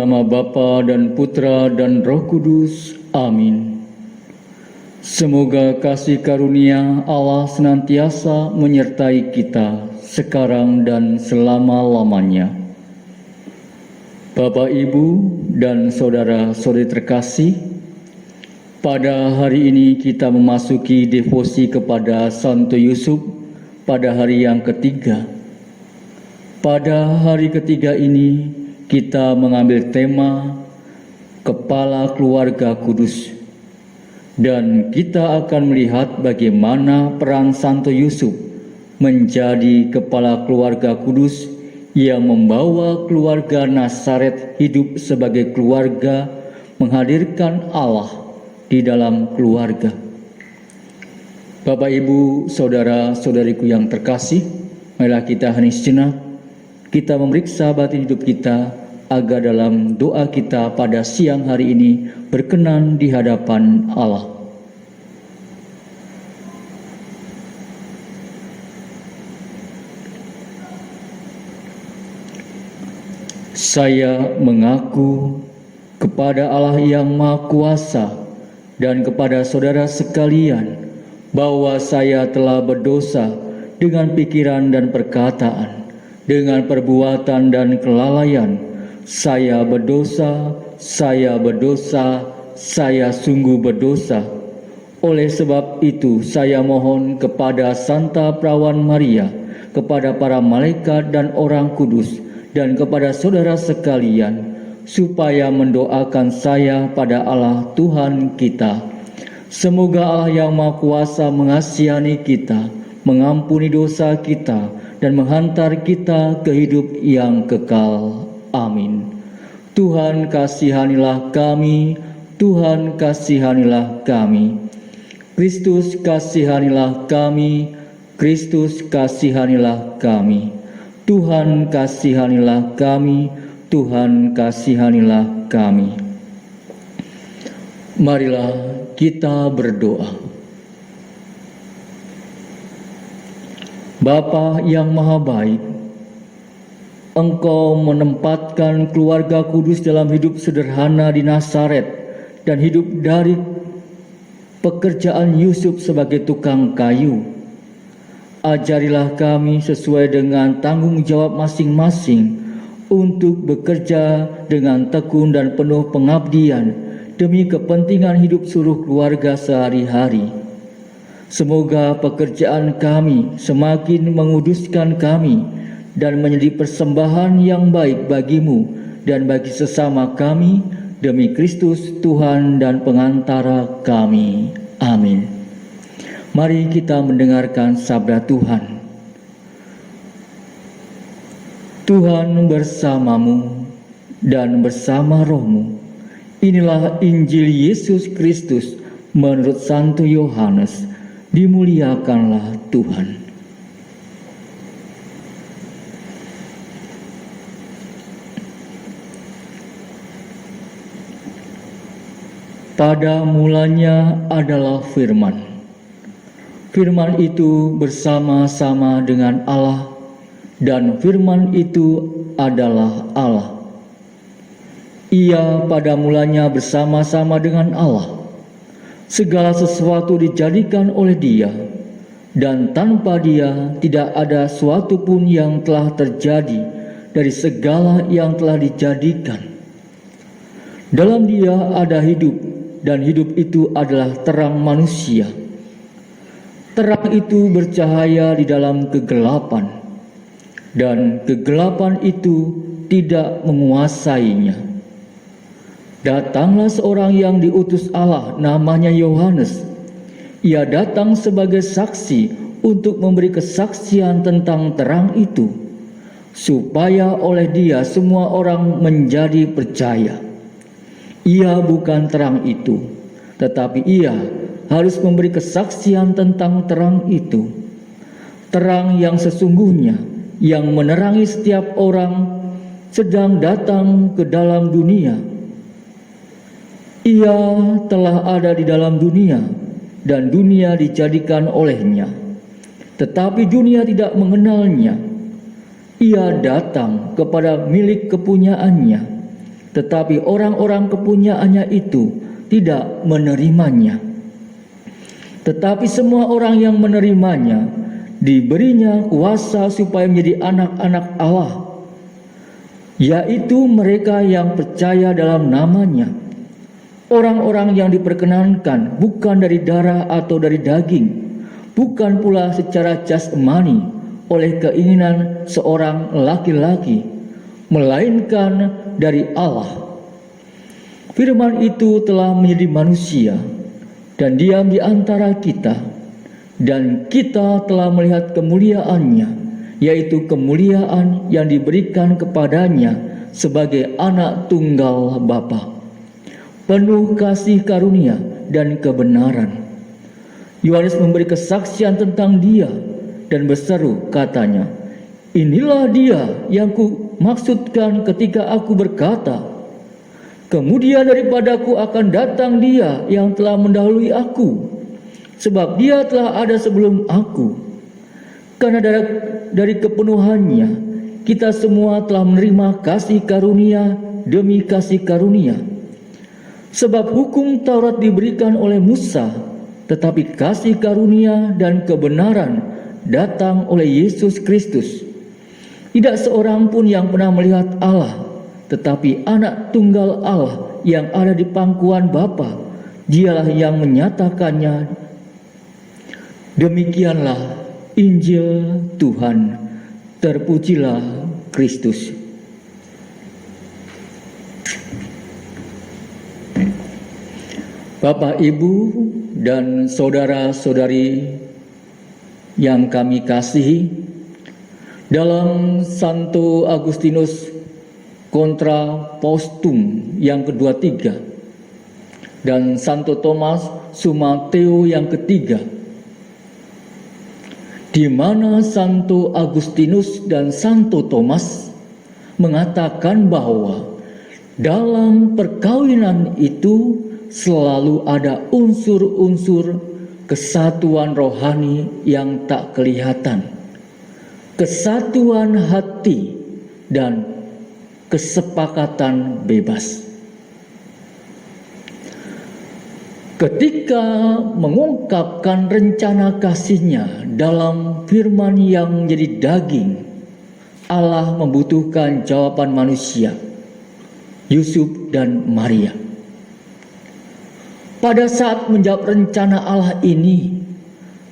nama Bapa dan Putra dan Roh Kudus. Amin. Semoga kasih karunia Allah senantiasa menyertai kita sekarang dan selama-lamanya. Bapak, Ibu, dan saudara-saudari terkasih, pada hari ini kita memasuki devosi kepada Santo Yusuf pada hari yang ketiga. Pada hari ketiga ini kita mengambil tema Kepala Keluarga Kudus. Dan kita akan melihat bagaimana peran Santo Yusuf menjadi kepala keluarga kudus yang membawa keluarga Nazaret hidup sebagai keluarga, menghadirkan Allah di dalam keluarga. Bapak, Ibu, saudara-saudariku yang terkasih, marilah kita hening sejenak, kita memeriksa batin hidup kita agar dalam doa kita pada siang hari ini berkenan di hadapan Allah. Saya mengaku kepada Allah yang Maha Kuasa dan kepada saudara sekalian bahwa saya telah berdosa dengan pikiran dan perkataan, dengan perbuatan dan kelalaian. Saya berdosa, saya sungguh berdosa. Oleh sebab itu saya mohon kepada Santa Perawan Maria, kepada para malaikat dan orang kudus, dan kepada saudara sekalian, supaya mendoakan saya pada Allah Tuhan kita. Semoga Allah yang Maha Kuasa mengasihani kita, mengampuni dosa kita, dan menghantar kita ke hidup yang kekal. Amin. Tuhan kasihanilah kami, Tuhan kasihanilah kami. Kristus kasihanilah kami, Kristus kasihanilah kami. Tuhan kasihanilah kami, Tuhan kasihanilah kami. Marilah kita berdoa. Bapa yang Maha Baik, Engkau menempatkan keluarga kudus dalam hidup sederhana di Nazaret dan hidup dari pekerjaan Yusuf sebagai tukang kayu. Ajarilah kami sesuai dengan tanggung jawab masing-masing untuk bekerja dengan tekun dan penuh pengabdian demi kepentingan hidup seluruh keluarga sehari-hari. Semoga pekerjaan kami semakin menguduskan kami dan menjadi persembahan yang baik bagimu dan bagi sesama kami, demi Kristus Tuhan dan pengantara kami. Amin. Mari kita mendengarkan sabda Tuhan. Tuhan bersamamu dan bersama rohmu. Inilah Injil Yesus Kristus menurut Santo Yohanes. Dimuliakanlah Tuhan. Pada mulanya adalah firman. Firman itu bersama-sama dengan Allah, dan firman itu adalah Allah. Ia pada mulanya bersama-sama dengan Allah. Segala sesuatu dijadikan oleh Dia, dan tanpa Dia tidak ada suatu pun yang telah terjadi dari segala yang telah dijadikan. Dalam Dia ada hidup, dan hidup itu adalah terang manusia. Terang itu bercahaya di dalam kegelapan, dan kegelapan itu tidak menguasainya. Datanglah seorang yang diutus Allah, namanya Yohanes. Ia datang sebagai saksi untuk memberi kesaksian tentang terang itu, supaya oleh Dia semua orang menjadi percaya. Ia bukan terang itu, tetapi Ia harus memberi kesaksian tentang terang itu. Terang yang sesungguhnya, yang menerangi setiap orang, sedang datang ke dalam dunia. Ia telah ada di dalam dunia, dan dunia dijadikan olehnya, tetapi dunia tidak mengenalnya. Ia datang kepada milik kepunyaannya, tetapi orang-orang kepunyaannya itu tidak menerimanya. Tetapi semua orang yang menerimanya diberinya kuasa supaya menjadi anak-anak Allah, yaitu mereka yang percaya dalam namanya. Orang-orang yang diperkenankan bukan dari darah atau dari daging, bukan pula secara jasmani oleh keinginan seorang laki-laki, melainkan dari Allah. Firman itu telah menjadi manusia dan diam di antara kita, dan kita telah melihat kemuliaannya, yaitu kemuliaan yang diberikan kepadanya sebagai anak tunggal Bapa, penuh kasih karunia dan kebenaran. Yohanes memberi kesaksian tentang dia dan berseru katanya, "Inilah dia yang ku maksudkan ketika aku berkata, kemudian daripadaku akan datang dia yang telah mendahului aku, sebab dia telah ada sebelum aku." Karena dari kepenuhannya kita semua telah menerima kasih karunia demi kasih karunia. Sebab hukum Taurat diberikan oleh Musa, tetapi kasih karunia dan kebenaran datang oleh Yesus Kristus. Tidak seorang pun yang pernah melihat Allah, tetapi anak tunggal Allah yang ada di pangkuan Bapa, dialah yang menyatakannya. Demikianlah Injil Tuhan. Terpujilah Kristus. Bapak, Ibu, dan saudara-saudari yang kami kasihi, dalam Santo Agustinus Contra Faustum yang kedua-tiga dan Santo Thomas Summa Theo yang ketiga, di mana Santo Agustinus dan Santo Thomas mengatakan bahwa dalam perkawinan itu selalu ada unsur-unsur kesatuan rohani yang tak kelihatan, kesatuan hati, dan kesepakatan bebas. Ketika mengungkapkan rencana kasih-Nya dalam firman yang menjadi daging, Allah membutuhkan jawaban manusia, Yusuf dan Maria. Pada saat menjawab rencana Allah ini,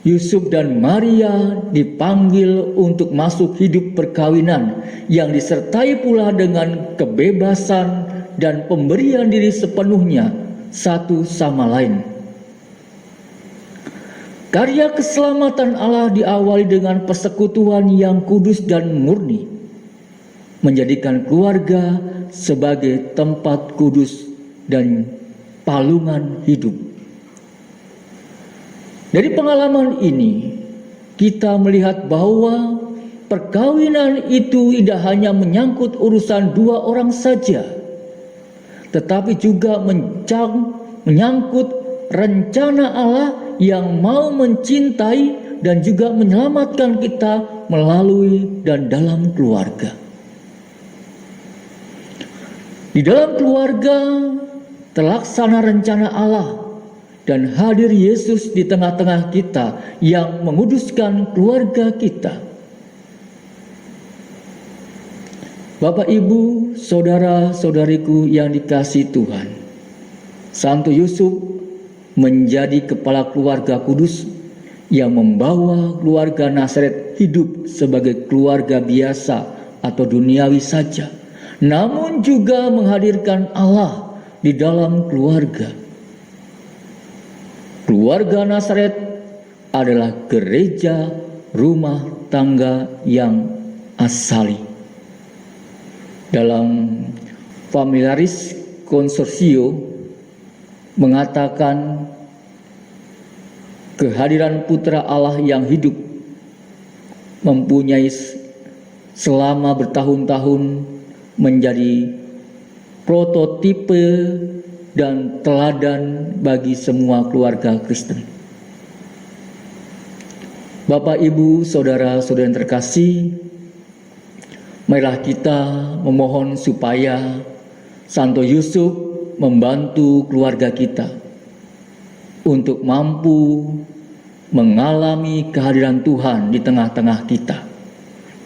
Yusuf dan Maria dipanggil untuk masuk hidup perkawinan yang disertai pula dengan kebebasan dan pemberian diri sepenuhnya satu sama lain. Karya keselamatan Allah diawali dengan persekutuan yang kudus dan murni, menjadikan keluarga sebagai tempat kudus dan palungan hidup. Dari pengalaman ini, kita melihat bahwa perkawinan itu tidak hanya menyangkut urusan dua orang saja, tetapi juga menyangkut rencana Allah yang mau mencintai dan juga menyelamatkan kita melalui dan dalam keluarga. Di dalam keluarga terlaksana rencana Allah dan hadir Yesus di tengah-tengah kita yang menguduskan keluarga kita. Bapak, Ibu, saudara-saudariku yang dikasihi Tuhan, Santo Yusuf menjadi kepala keluarga kudus yang membawa keluarga Nazaret hidup sebagai keluarga biasa atau duniawi saja, namun juga menghadirkan Allah di dalam keluarga. Keluarga Nazaret adalah gereja rumah tangga yang asali. Dalam Familiaris Consortio mengatakan kehadiran putra Allah yang hidup mempunyai selama bertahun-tahun menjadi prototipe dan teladan bagi semua keluarga Kristen. Bapak, Ibu, saudara-saudara yang terkasih, marilah kita memohon supaya Santo Yusuf membantu keluarga kita untuk mampu mengalami kehadiran Tuhan di tengah-tengah kita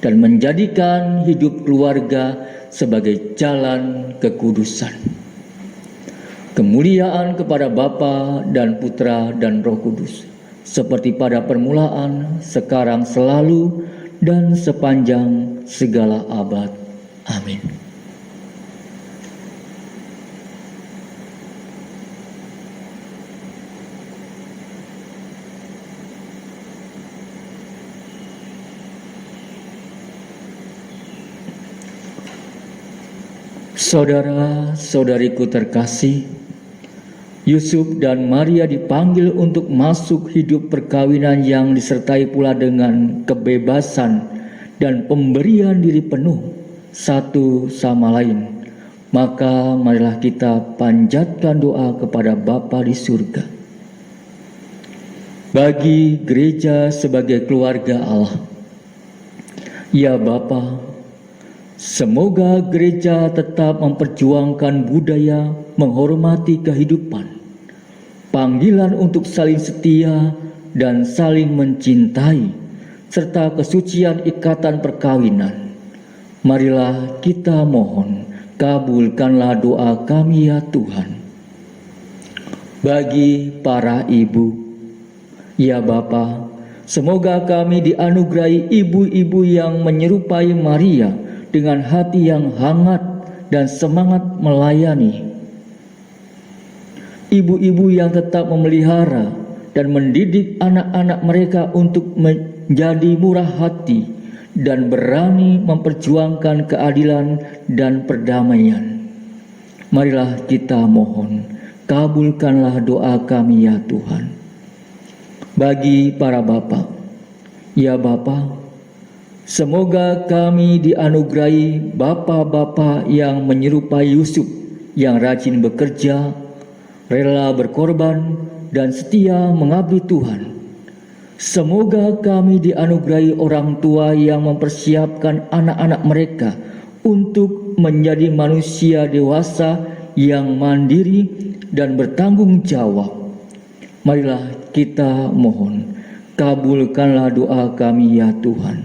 dan menjadikan hidup keluarga sebagai jalan kekudusan. Kemuliaan kepada Bapa dan Putra dan Roh Kudus, seperti pada permulaan, sekarang, selalu, dan sepanjang segala abad. Amin. Saudara-saudariku terkasih, Yusuf dan Maria dipanggil untuk masuk hidup perkawinan yang disertai pula dengan kebebasan dan pemberian diri penuh satu sama lain. Maka marilah kita panjatkan doa kepada Bapa di surga. Bagi gereja sebagai keluarga Allah, ya Bapa, semoga gereja tetap memperjuangkan budaya menghormati kehidupan, panggilan untuk saling setia dan saling mencintai, serta kesucian ikatan perkawinan. Marilah kita mohon, kabulkanlah doa kami ya Tuhan. Bagi para ibu, ya Bapa, semoga kami dianugerahi ibu-ibu yang menyerupai Maria dengan hati yang hangat dan semangat melayani. Ibu-ibu yang tetap memelihara dan mendidik anak-anak mereka untuk menjadi murah hati dan berani memperjuangkan keadilan dan perdamaian. Marilah kita mohon, kabulkanlah doa kami ya Tuhan. Bagi para bapa, ya Bapa, semoga kami dianugerahi bapa-bapa yang menyerupai Yusuf, yang rajin bekerja, rela berkorban, dan setia mengabdi Tuhan. Semoga kami dianugerahi orang tua yang mempersiapkan anak-anak mereka untuk menjadi manusia dewasa yang mandiri dan bertanggung jawab. Marilah kita mohon, kabulkanlah doa kami ya Tuhan.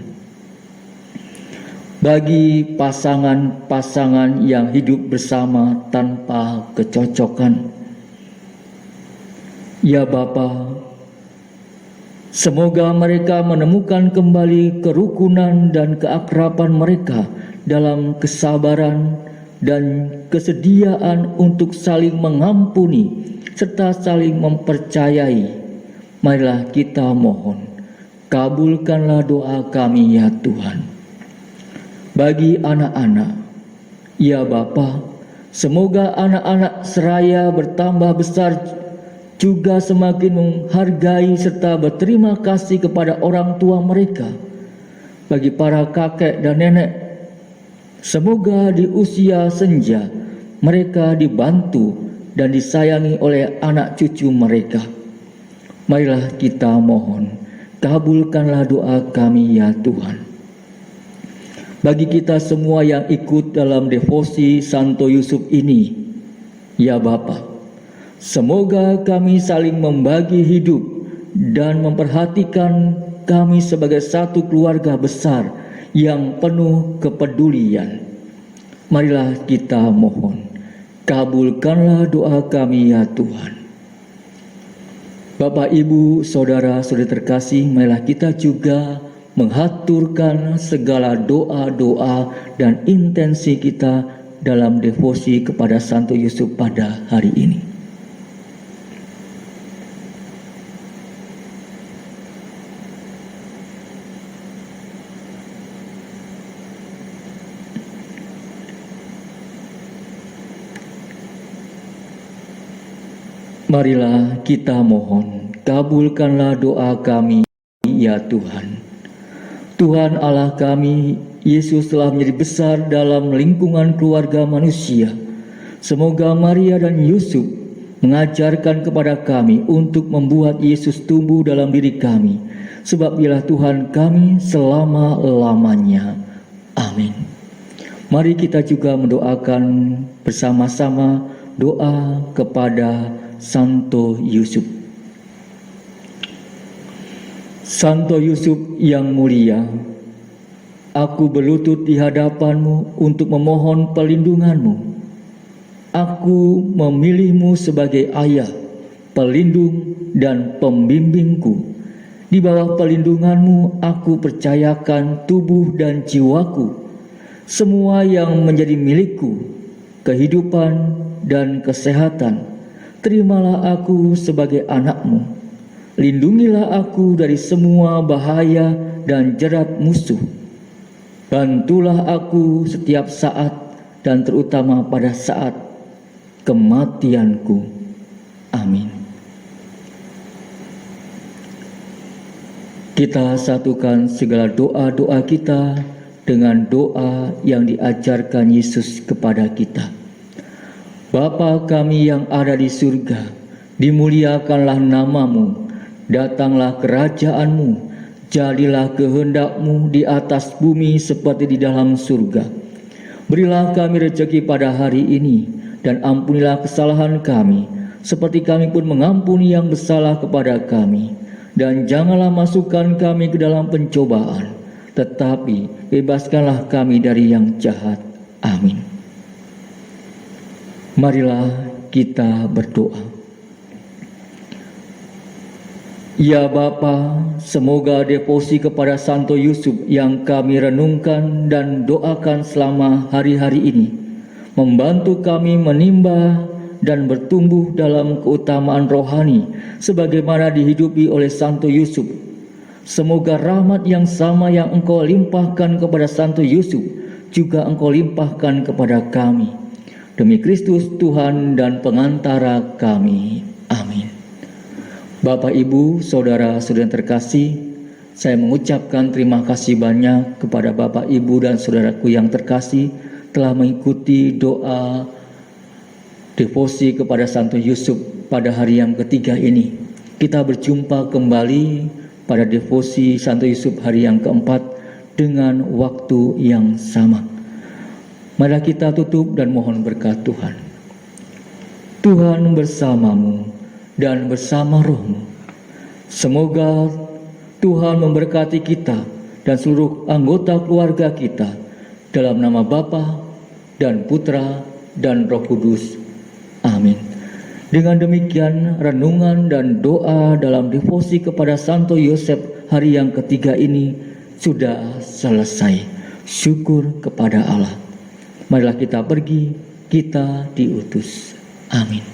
Bagi pasangan-pasangan yang hidup bersama tanpa kecocokan, ya Bapa, semoga mereka menemukan kembali kerukunan dan keakraban mereka dalam kesabaran dan kesediaan untuk saling mengampuni serta saling mempercayai. Marilah kita mohon, kabulkanlah doa kami ya Tuhan. Bagi anak-anak, ya Bapa, semoga anak-anak seraya bertambah besar, juga semakin menghargai serta berterima kasih kepada orang tua mereka. Bagi para kakek dan nenek, semoga di usia senja mereka dibantu dan disayangi oleh anak cucu mereka. Marilah kita mohon, kabulkanlah doa kami ya Tuhan. Bagi kita semua yang ikut dalam devosi Santo Yusuf ini, ya Bapa, semoga kami saling membagi hidup dan memperhatikan kami sebagai satu keluarga besar yang penuh kepedulian. Marilah kita mohon, kabulkanlah doa kami ya Tuhan. Bapak, Ibu, Saudara-saudari terkasih, marilah kita juga menghaturkan segala doa-doa dan intensi kita dalam devosi kepada Santo Yusuf pada hari ini. Marilah kita mohon, kabulkanlah doa kami ya Tuhan. Tuhan Allah kami, Yesus telah menjadi besar dalam lingkungan keluarga manusia. Semoga Maria dan Yusuf mengajarkan kepada kami untuk membuat Yesus tumbuh dalam diri kami, sebab dialah Tuhan kami selama-lamanya. Amin. Mari kita juga mendoakan bersama-sama doa kepada Santo Yusuf. Santo Yusuf yang mulia, aku berlutut di hadapanmu untuk memohon perlindunganmu. Aku memilihmu sebagai ayah, pelindung, dan pembimbingku. Di bawah perlindunganmu aku percayakan tubuh dan jiwaku, semua yang menjadi milikku, kehidupan dan kesehatan. Terimalah aku sebagai anakmu. Lindungilah aku dari semua bahaya dan jerat musuh. Bantulah aku setiap saat dan terutama pada saat kematianku. Amin. Kita satukan segala doa-doa kita dengan doa yang diajarkan Yesus kepada kita. Bapa kami yang ada di surga, dimuliakanlah namamu, datanglah kerajaanmu, jadilah kehendakmu di atas bumi seperti di dalam surga. Berilah kami rezeki pada hari ini, dan ampunilah kesalahan kami, seperti kami pun mengampuni yang bersalah kepada kami. Dan janganlah masukkan kami ke dalam pencobaan, tetapi bebaskanlah kami dari yang jahat. Amin. Marilah kita berdoa. Ya Bapa, semoga devosi kepada Santo Yusuf yang kami renungkan dan doakan selama hari-hari ini membantu kami menimba dan bertumbuh dalam keutamaan rohani sebagaimana dihidupi oleh Santo Yusuf. Semoga rahmat yang sama yang Engkau limpahkan kepada Santo Yusuf juga Engkau limpahkan kepada kami. Demi Kristus Tuhan dan pengantara kami. Amin. Bapak, Ibu, saudara-saudara terkasih, saya mengucapkan terima kasih banyak kepada Bapak, Ibu, dan saudaraku yang terkasih telah mengikuti doa devosi kepada Santo Yusuf pada hari yang ketiga ini. Kita berjumpa kembali pada devosi Santo Yusuf hari yang keempat dengan waktu yang sama. Mari kita tutup dan mohon berkat Tuhan. Tuhan bersamamu dan bersama rohmu. Semoga Tuhan memberkati kita dan seluruh anggota keluarga kita dalam nama Bapa dan Putra dan Roh Kudus. Amin. Dengan demikian renungan dan doa dalam devosi kepada Santo Yosef hari yang ketiga ini sudah selesai. Syukur kepada Allah. Marilah kita pergi, kita diutus. Amin.